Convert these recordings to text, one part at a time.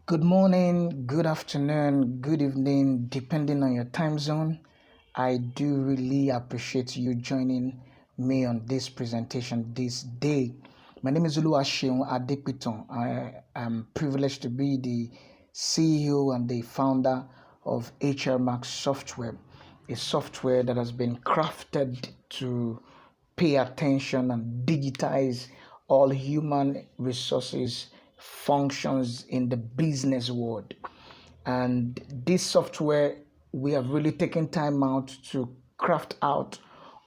Good morning, good afternoon, good evening, depending on your time zone. I do really appreciate you joining me on this presentation this day. My name is Oluwaseun Adepiton. I am privileged to be the CEO and the founder of HRMax Software, a software that has been crafted to pay attention and digitize all human resources functions in the business world. And this software, we have really taken time out to craft out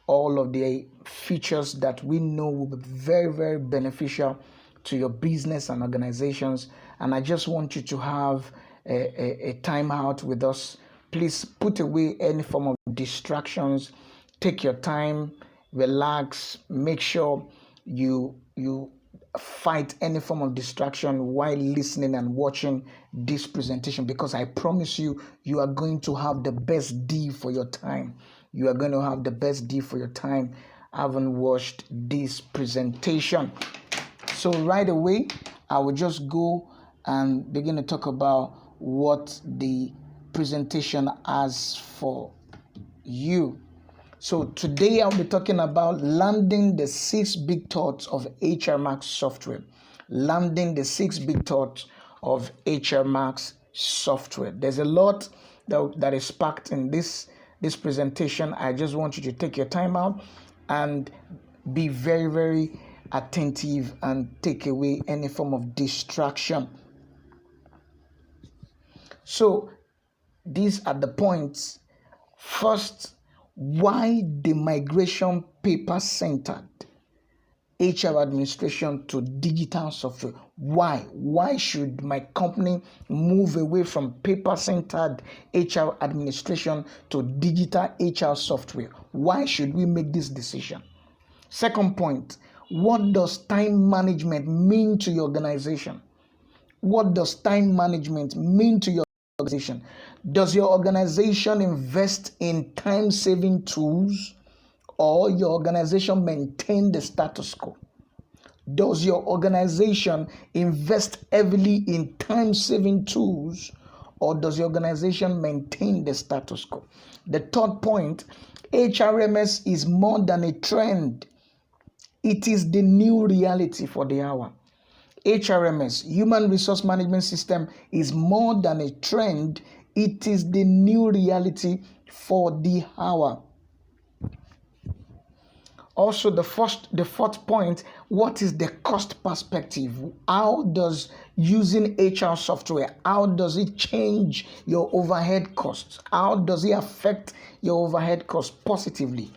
all of the features that we know will be very, very beneficial to your business and organizations. And I just want you to have a time out with us. Please put away any form of distractions. Take your time, relax, make sure you fight any form of distraction while listening and watching this presentation, because I promise you, you are going to have the best deal for your time. You are going to have the best deal for your time having watched this presentation. So right away, I will just go and begin to talk about what the presentation has for you. So today I'll be talking about landing the 6 big thoughts of HRMax software. Landing the 6 big thoughts of HRMax software. There's a lot that is packed in this presentation. I just want you to take your time out and be very, very attentive and take away any form of distraction. So these are the points. First, why the migration paper-centered HR administration to digital software? Why? Why should my company move away from paper-centered HR administration to digital HR software? Why should we make this decision? Second point, what does time management mean to your organization? What does time management mean to your organization? Does your organization invest in time-saving tools, or your organization maintain the status quo? Does your organization invest heavily in time-saving tools, or does your organization maintain the status quo? The third point, HRMS is more than a trend. It is the new reality for the hour. HRMS, Human Resource Management System, is more than a trend. It is the new reality for the hour. Also, the fourth point, what is the cost perspective? How does using HR software, how does it change your overhead costs? How does it affect your overhead costs positively?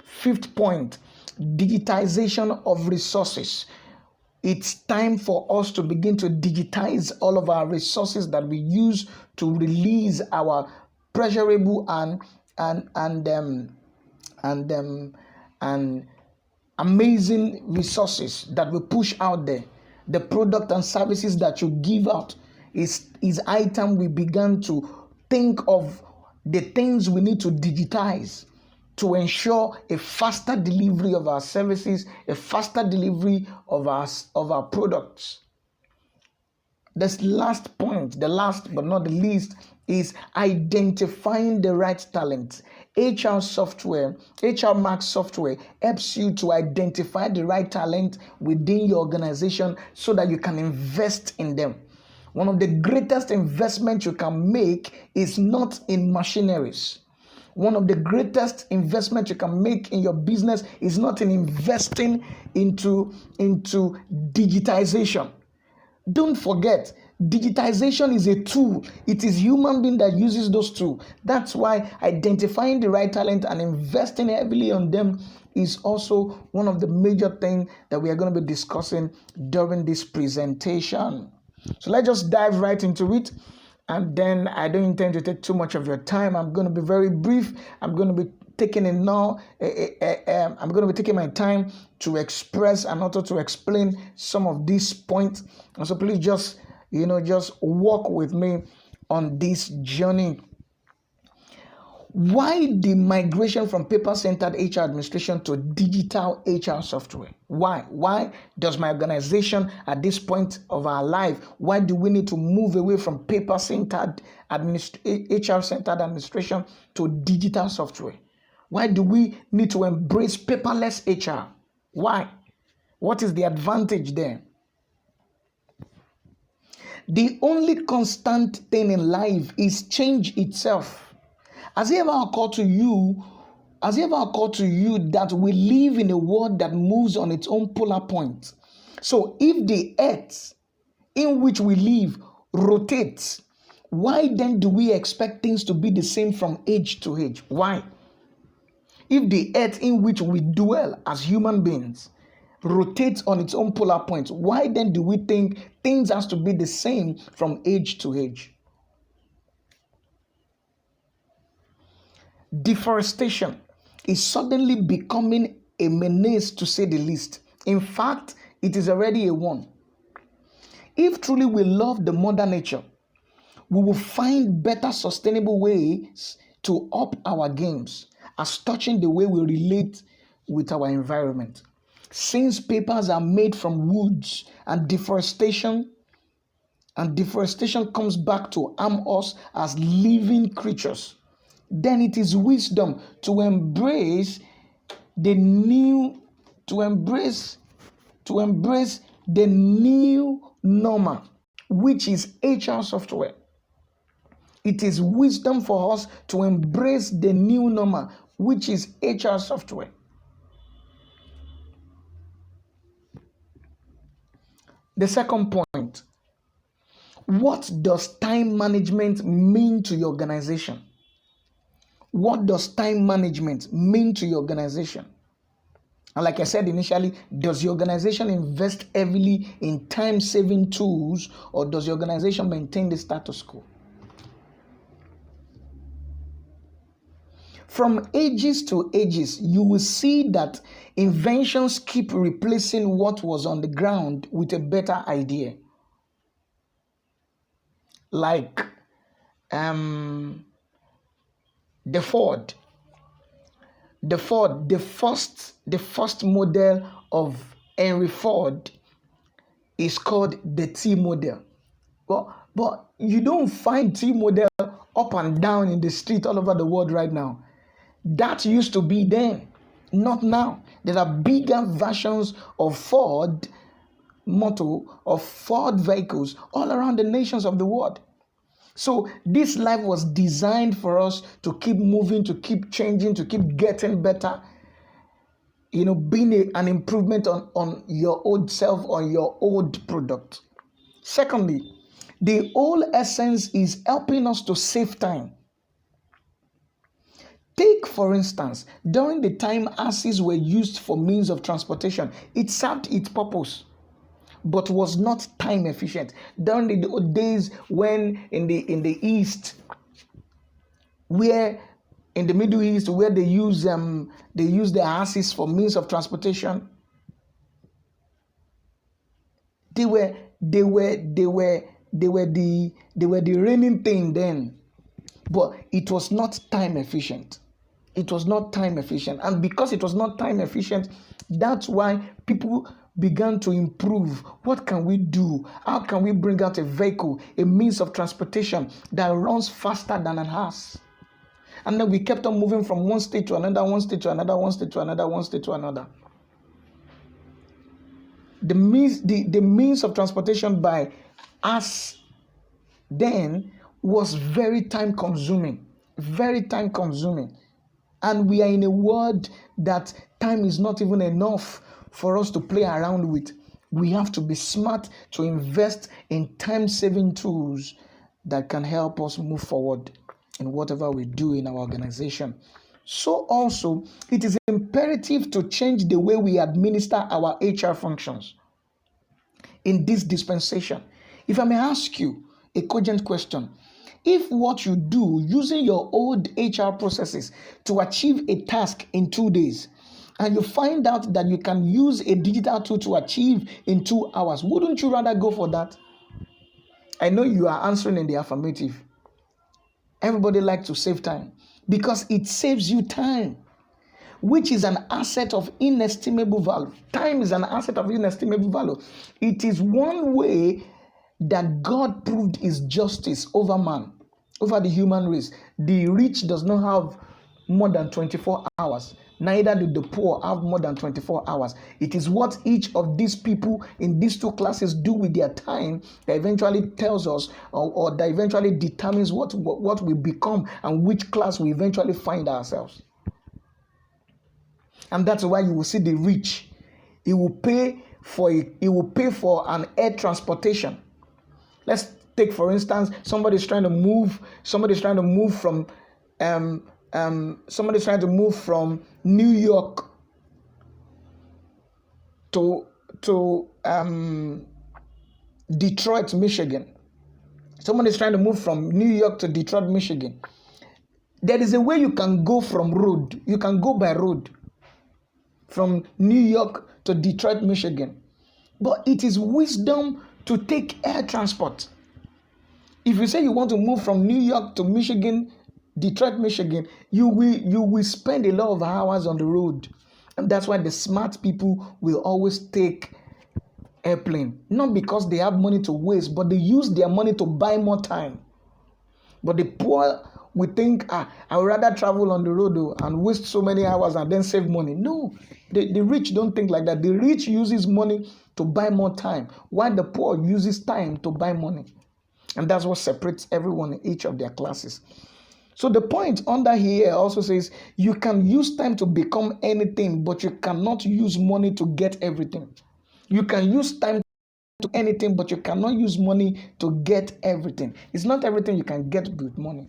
Fifth point, digitization of resources. It's time for us to begin to digitize all of our resources that we use to release our pleasurable and amazing resources that we push out there. The product and services that you give out is item we began to think of the things we need to digitize to ensure a faster delivery of our services, a faster delivery of our products. This last point, the last but not the least, is identifying the right talent. HR software, HRMax software helps you to identify the right talent within your organization so that you can invest in them. One of the greatest investments you can make is not in machineries. One of the greatest investments you can make in your business is not in investing into digitization. Don't forget, digitization is a tool. It is human being that uses those tools. That's why identifying the right talent and investing heavily on them is also one of the major things that we are going to be discussing during this presentation. So let's just dive right into it. And then I don't intend to take too much of your time. I'm going to be very brief. I'm going to be taking it now. I'm going to be taking my time to express and also to explain some of these points. And so please just walk with me on this journey. Why the migration from paper-centered HR administration to digital HR software? Why? Why does my organization at this point of our life, why do we need to move away from paper-centered HR-centered administration to digital software? Why do we need to embrace paperless HR? Why? What is the advantage there? The only constant thing in life is change itself. Has it ever occurred to you that we live in a world that moves on its own polar point? So if the earth in which we live rotates, why then do we expect things to be the same from age to age? Why? If the earth in which we dwell as human beings rotates on its own polar point, why then do we think things has to be the same from age to age? Deforestation is suddenly becoming a menace, to say the least. In fact, it is already a one. If truly we love the mother nature, we will find better sustainable ways to up our games as touching the way we relate with our environment. Since papers are made from woods and deforestation comes back to harm us as living creatures, then it is wisdom to embrace the new normal, which is HR software. It is wisdom for us to embrace the new normal, which is HR software. The second point, what does time management mean to your organization? What does time management mean to your organization? And like I said initially, does your organization invest heavily in time-saving tools, or does your organization maintain the status quo? From ages to ages, you will see that inventions keep replacing what was on the ground with a better idea. Like the Ford, the first model of Henry Ford is called the T model. But you don't find T model up and down in the street all over the world right now. That used to be then, not now. There are bigger versions of Ford of Ford vehicles all around the nations of the world. So this life was designed for us to keep moving, to keep changing, to keep getting better. Being an improvement on your old self, on your old product. Secondly, the whole essence is helping us to save time. Take, for instance, during the time asses were used for means of transportation, it served its purpose, but was not time efficient. During the days when in the East, where in the Middle East, where they use the asses for means of transportation, they were the reigning thing then, but it was not time efficient. It was not time efficient, and because it was not time efficient, that's why people began to improve. What can we do? How can we bring out a vehicle, a means of transportation that runs faster than an ass? And then we kept on moving from one state to another, one state to another, one state to another, one state to another. The means of transportation by us then was very time consuming. And we are in a world that time is not even enough for us to play around with. We have to be smart to invest in time-saving tools that can help us move forward in whatever we do in our organization. So also, it is imperative to change the way we administer our HR functions in this dispensation. If I may ask you a cogent question, if what you do using your old HR processes to achieve a task in 2 days, and you find out that you can use a digital tool to achieve in 2 hours, wouldn't you rather go for that? I know you are answering in the affirmative. Everybody likes to save time. because it saves you time, which is an asset of inestimable value. Time is an asset of inestimable value. It is one way that God proved his justice over man, over the human race. The rich does not have more than 24 hours. Neither do the poor have more than 24 hours. It is what each of these people in these two classes do with their time that eventually tells us or that eventually determines what we become and which class we eventually find ourselves. And that's why you will see the rich. He will pay for an air transportation. Let's take, for instance, somebody's trying to move from New York to Detroit, Michigan. Somebody's trying to move from New York to Detroit, Michigan. There is a way you can go from road. You can go by road from New York to Detroit, Michigan. But it is wisdom to take air transport. If you say you want to move from New York to Michigan, Detroit, Michigan, you will spend a lot of hours on the road. And that's why the smart people will always take airplane. Not because they have money to waste, but they use their money to buy more time. But the poor will think, I would rather travel on the road and waste so many hours and then save money. No, the rich don't think like that. The rich uses money to buy more time, while the poor uses time to buy money. And that's what separates everyone in each of their classes. So the point under here also says you can use time to become anything, but you cannot use money to get everything. You can use time to anything, but you cannot use money to get everything. It's not everything you can get with money,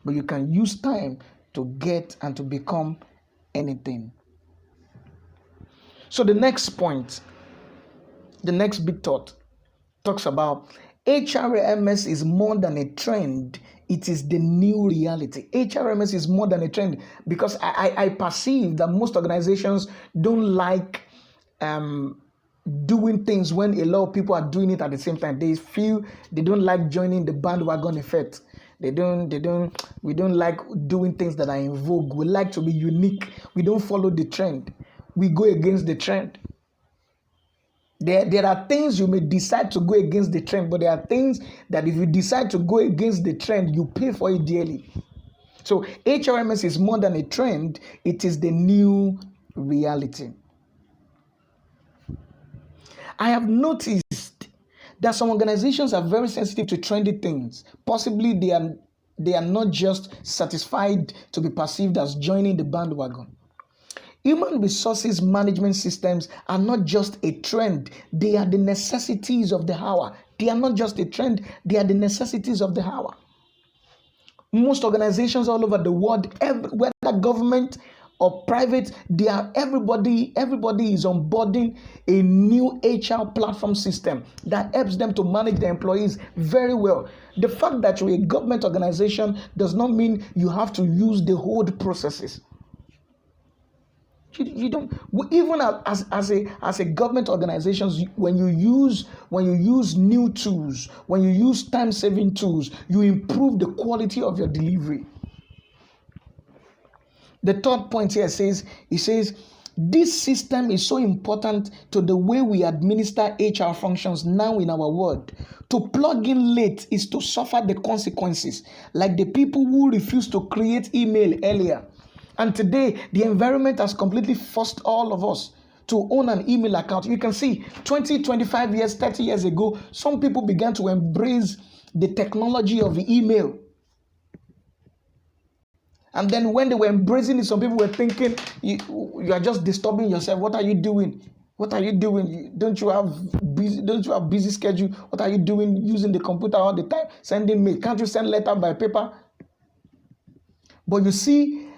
but you can use time to get and to become anything. So the next point, the next big thought, talks about HRMS is more than a trend. It is the new reality. HRMS is more than a trend because I perceive that most organizations don't like doing things when a lot of people are doing it at the same time. They feel they don't like joining the bandwagon effect. We don't like doing things that are in vogue. We like to be unique. We don't follow the trend. We go against the trend. There are things you may decide to go against the trend, but there are things that if you decide to go against the trend, you pay for it dearly. So HRMS is more than a trend. It is the new reality. I have noticed that some organizations are very sensitive to trendy things. Possibly they are not just satisfied to be perceived as joining the bandwagon. Human resources management systems are not just a trend. They are the necessities of the hour. They are not just a trend. They are the necessities of the hour. Most organizations all over the world, whether government or private, everybody is onboarding a new HR platform system that helps them to manage their employees very well. The fact that you're a government organization does not mean you have to use the old processes. You don't, even as a government organizations, when you use new tools, when you use time-saving tools, you improve the quality of your delivery. The third point here says this system is so important to the way we administer HR functions now in our world. To plug in late is to suffer the consequences, like the people who refuse to create email earlier. And today, the environment has completely forced all of us to own an email account. You can see 20, 25 years, 30 years ago, some people began to embrace the technology of email. And then when they were embracing it, some people were thinking, you are just disturbing yourself. What are you doing? What are you doing? Don't you have busy schedule? What are you doing using the computer all the time? Sending mail. Can't you send letter by paper? But you see,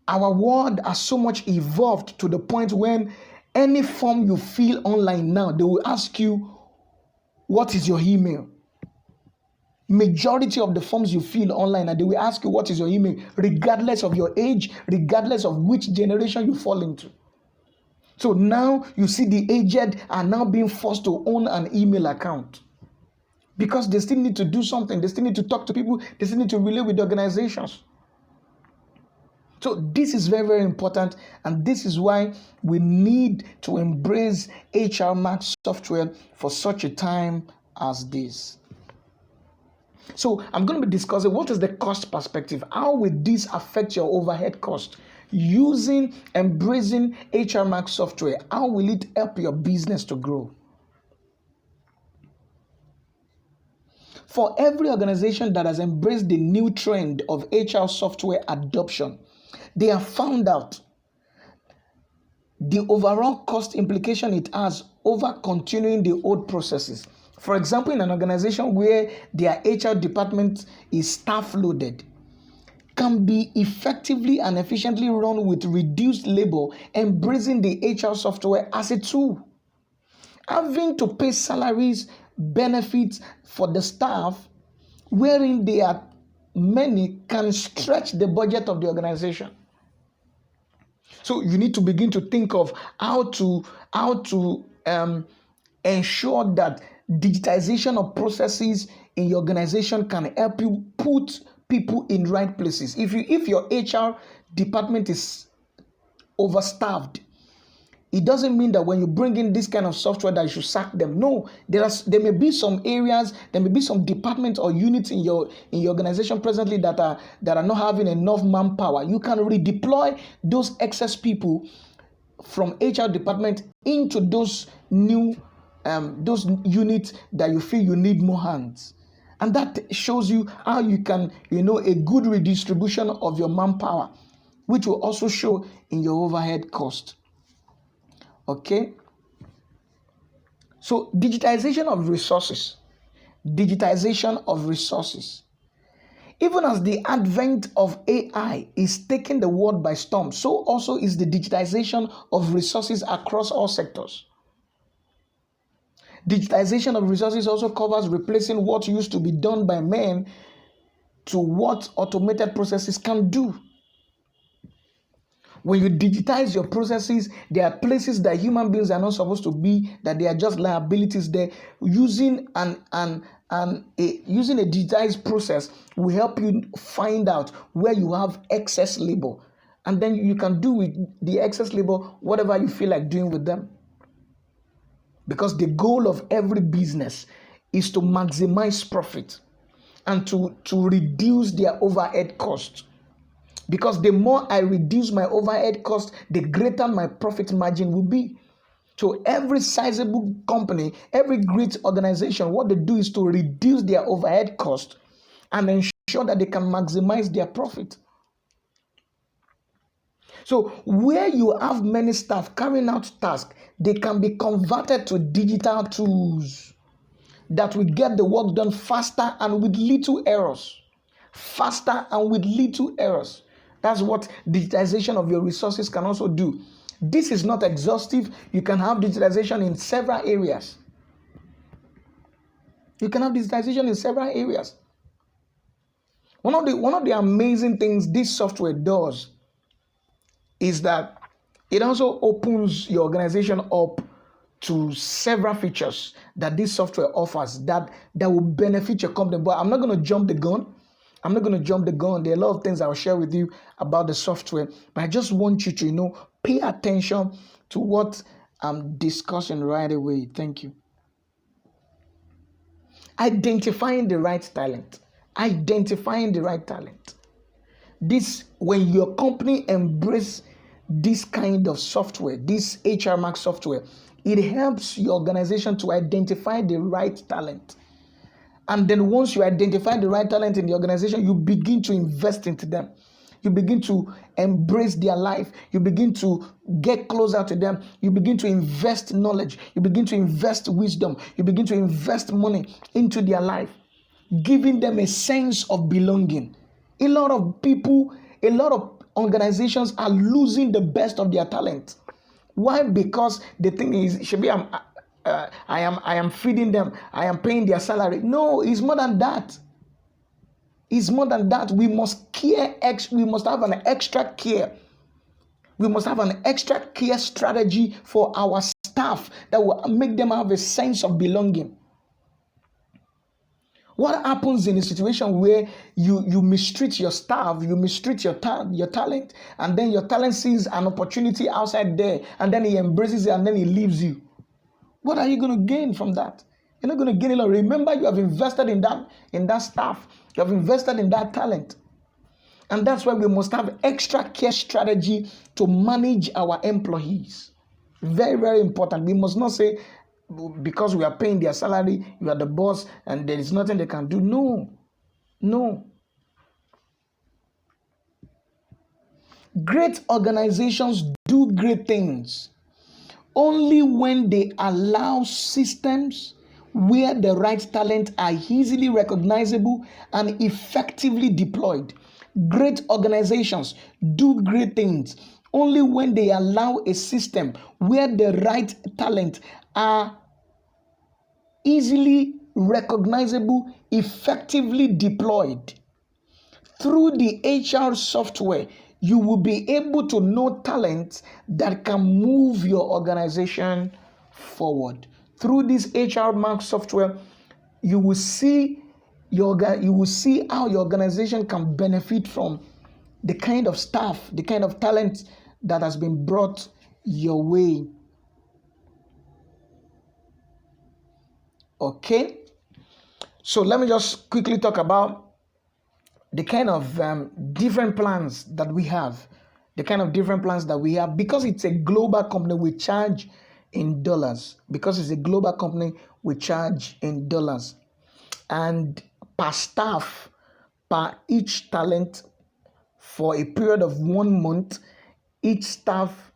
our world has so much evolved to the point when any form you fill online now, they will ask you, what is your email? Majority of the forms you fill online, and they will ask you, what is your email? Regardless of your age, regardless of which generation you fall into. So now you see the aged are now being forced to own an email account because they still need to do something. They still need to talk to people. They still need to relate with the organizations. So this is very, very important, and this is why we need to embrace HR Max software for such a time as this. So I'm going to be discussing what is the cost perspective. How will this affect your overhead cost? Using, embracing HR Max software, how will it help your business to grow? For every organization that has embraced the new trend of HR software adoption, they have found out the overall cost implication it has over continuing the old processes. For example, in an organization where their HR department is staff loaded, can be effectively and efficiently run with reduced labor, embracing the HR software as a tool. Having to pay salaries, benefits for the staff, wherein there are many, can stretch the budget of the organization. So you need to begin to think of how to ensure that digitization of processes in your organization can help you put people in right places. If your HR department is overstaffed, it doesn't mean that when you bring in this kind of software that you should sack them. No, there may be some areas, there may be some departments or units in your organization presently that are not having enough manpower. You can redeploy those excess people from HR department into those new those units that you feel you need more hands. And that shows you how you can, a good redistribution of your manpower, which will also show in your overhead cost. Okay? So digitization of resources. Digitization of resources. Even as the advent of AI is taking the world by storm, so also is the digitization of resources across all sectors. Digitization of resources also covers replacing what used to be done by men to what automated processes can do. When you digitize your processes, there are places that human beings are not supposed to be, that they are just liabilities there. Using a digitized process will help you find out where you have excess labor. And then you can do with the excess labor whatever you feel like doing with them. Because the goal of every business is to maximize profit and to reduce their overhead cost. Because the more I reduce my overhead cost, the greater my profit margin will be. So every sizable company, every great organization, what they do is to reduce their overhead cost and ensure that they can maximize their profit. So where you have many staff carrying out tasks, they can be converted to digital tools that will get the work done faster and with little errors. Faster and with little errors. That's what digitization of your resources can also do. This is not exhaustive. You can have digitization in several areas. You can have digitization in several areas. One of the amazing things this software does is that it also opens your organization up to several features that this software offers that will benefit your company. But I'm not going to jump the gun. There are a lot of things I'll share with you about the software, but I just want you to, pay attention to what I'm discussing right away. Thank you. Identifying the right talent. This, when your company embrace this kind of software, this HR Max software, it helps your organization to identify the right talent. And then once you identify the right talent in the organization, you begin to invest into them. You begin to embrace their life. You begin to get closer to them. You begin to invest knowledge. You begin to invest wisdom. You begin to invest money into their life, giving them a sense of belonging. A lot of people, a lot of organizations are losing the best of their talent. Why? Because the thing is, I am feeding them. I am paying their salary. No, it's more than that. We must care. We must have an extra care. We must have an extra care strategy for our staff that will make them have a sense of belonging. What happens in a situation where you mistreat your staff, you mistreat your talent, and then your talent sees an opportunity outside there, and then he embraces it, and then he leaves you? What are you going to gain from that? You're not going to gain a lot. Remember, you have invested in that staff. You have invested in that talent. And that's why we must have extra care strategy to manage our employees. Very, very important. We must not say, because we are paying their salary, you are the boss, and there is nothing they can do. No. Great organizations do great things only when they allow systems where the right talent are easily recognizable and effectively deployed. Great organizations do great things only when they allow a system where the right talent are easily recognizable, effectively deployed. Through the HR software, you will be able to know talent that can move your organization forward. Through this HR Mark software, you will see how your organization can benefit from the kind of staff, the kind of talent that has been brought your way. Okay, so let me just quickly talk about the kind of different plans that we have. Because it's a global company, we charge in dollars. And per staff, per each talent, for a period of 1 month, each staff,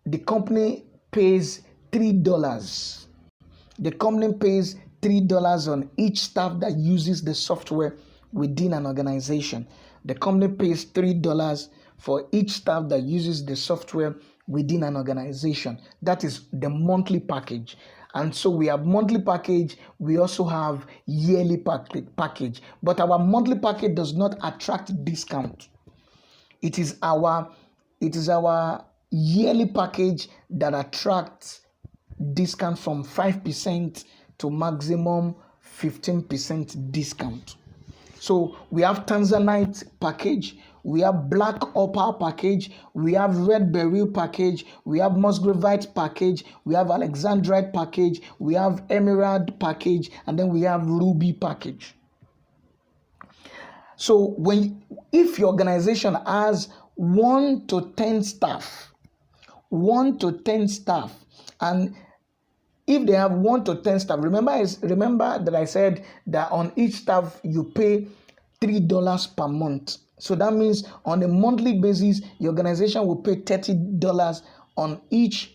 the company pays $3. The company pays $3 on each staff that uses the software within an organization. The company pays $3 for each staff that uses the software within an organization. That is the monthly package. And so we have monthly package. We also have yearly package. But our monthly package does not attract discount. It is our yearly package that attracts discount from 5% to maximum 15% discount. So we have Tanzanite package, we have Black Opal package, we have Red Beryl package, we have Musgravite package, we have Alexandrite package, we have Emerald package, and then we have Ruby package. So if your organization has 1 to 10 staff, and if they have 1 to 10 staff, remember that I said that on each staff you pay $3 per month. So that means on a monthly basis, your organization will pay $30 on each.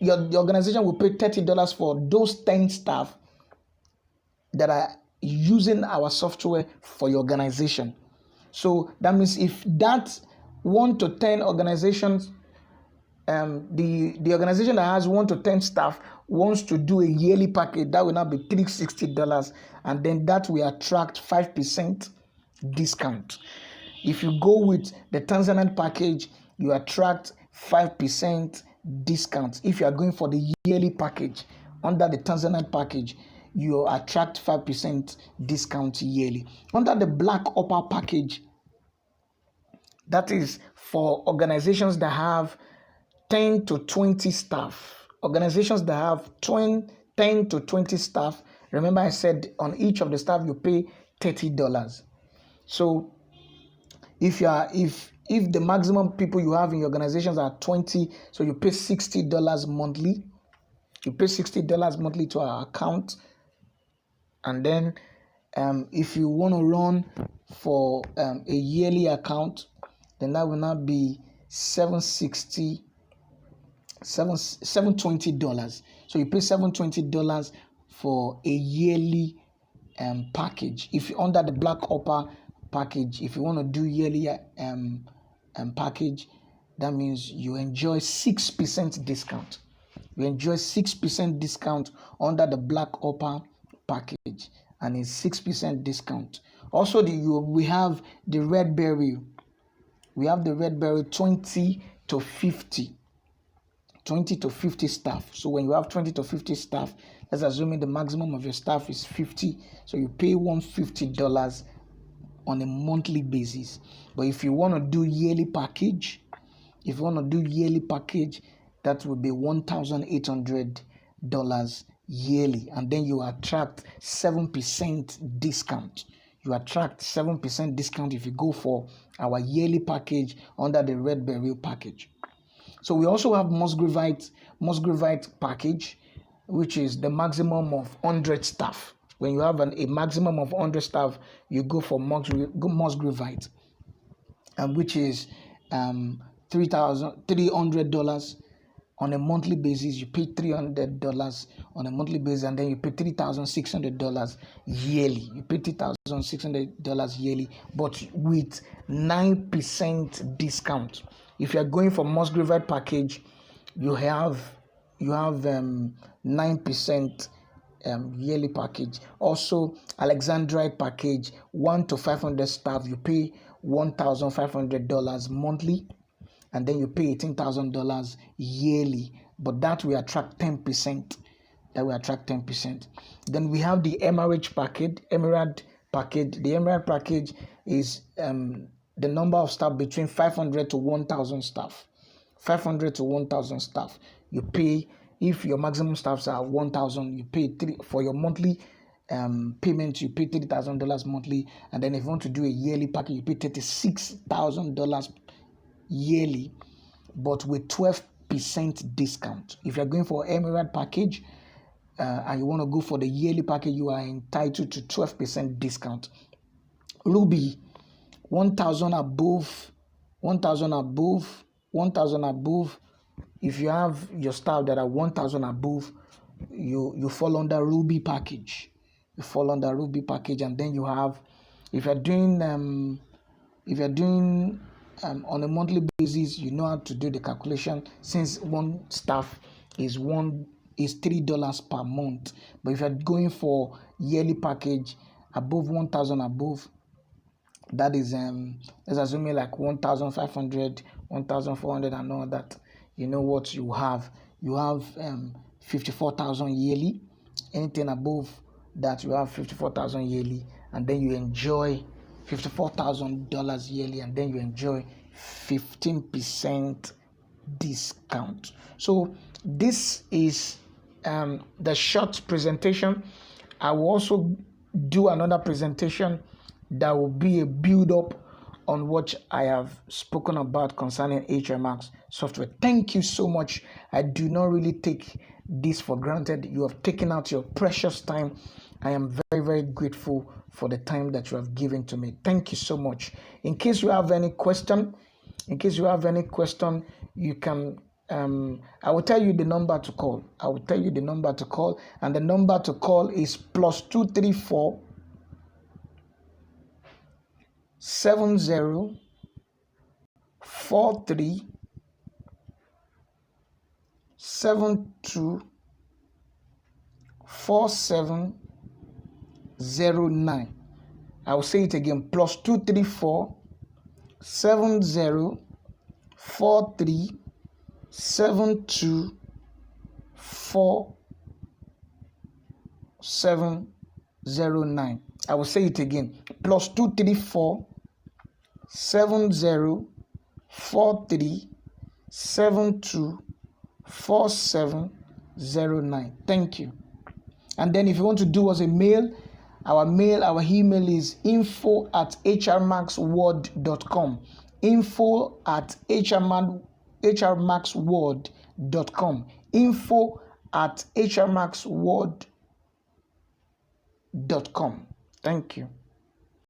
Your organization will pay $30 for those 10 staff that are using our software for your organization. So that means if that 1 to 10 organizations, the organization that has 1 to 10 staff wants to do a yearly package, that will now be $360, and then that will attract 5% discount. If you go with the Tanzanite package, you attract 5% discount. If you are going for the yearly package under the Tanzanite package, you attract 5% discount yearly. Under the Black Opal package, that is for organizations that have 10 to 20 staff. Organizations that have 10 to 20 staff. Remember I said on each of the staff you pay $30. So if the maximum people you have in your organizations are 20, so you pay $60 monthly. You pay $60 monthly to our account. And then if you want to run for a yearly account, then that will not be $720. So you pay $720 for a yearly package. If you're under the Black Opal package, if you want to do yearly package, that means you enjoy 6% discount. You enjoy 6% discount under the Black Opal package, and it's 6% discount. Also, we have the Red Beryl. We have the Red Beryl 20 to 50 staff. So when you have 20 to 50 staff, Let's assuming the maximum of your staff is 50, so you pay $150 on a monthly basis. But if you want to do yearly package, that will be $1,800 yearly, and then you attract 7% discount. You attract 7% discount if you go for our yearly package under the Red Beryl package. So we also have Musgravite package, which is the maximum of 100 staff. When you have a maximum of 100 staff, you go for Musgravite, which is $300 on a monthly basis. You pay $300 on a monthly basis, and then you pay $3,600 yearly. You pay $3,600 yearly, but with 9% discount. If you are going for Musgravite package, you have 9% yearly package. Also, Alexandrite package, 1 to 500 staff, you pay $1,500 monthly, and then you pay $18,000 yearly. But that will attract 10%. Then we have the Emerald package. The Emerald package is the number of staff between 500 to 1,000 staff. 500 to 1,000 staff. You pay, if your maximum staffs are 1,000, you pay for your monthly payment. You pay $30,000 monthly, and then if you want to do a yearly package, you pay $36,000 yearly, but with 12% discount. If you're going for Emerald package and you want to go for the yearly package, you are entitled to 12% discount. Ruby, 1,000 above. If you have your staff that are 1,000 above, you fall under Ruby package. And then you have, if you're doing on a monthly basis, you know how to do the calculation, since one staff is $3 per month. But if you're going for yearly package above 1,000 above, that is let's assume like 1,500, 1,400 and all that. You know what you have? You have 54,000 yearly. Anything above that, you have 54,000 yearly, and then you enjoy $54,000 yearly, and then you enjoy 15% discount. So this is the short presentation. I will also do another presentation that will be a build up on what I have spoken about concerning HRMax software. Thank you so much. I do not really take this for granted. You have taken out your precious time. I am very, very grateful for the time that you have given to me. Thank you so much. In case you have any question, you can I will tell you the number to call. And the number to call is +234 70 43 72 4709. I will say it again, +234 70 43 72 4709. I will say it again, +234 70 43 72 4709. Thank you. And then if you want to do us a mail, our email is info@hrmaxworld.com. info@hrmaxworld.com. info@hrmaxworld.com. Thank you.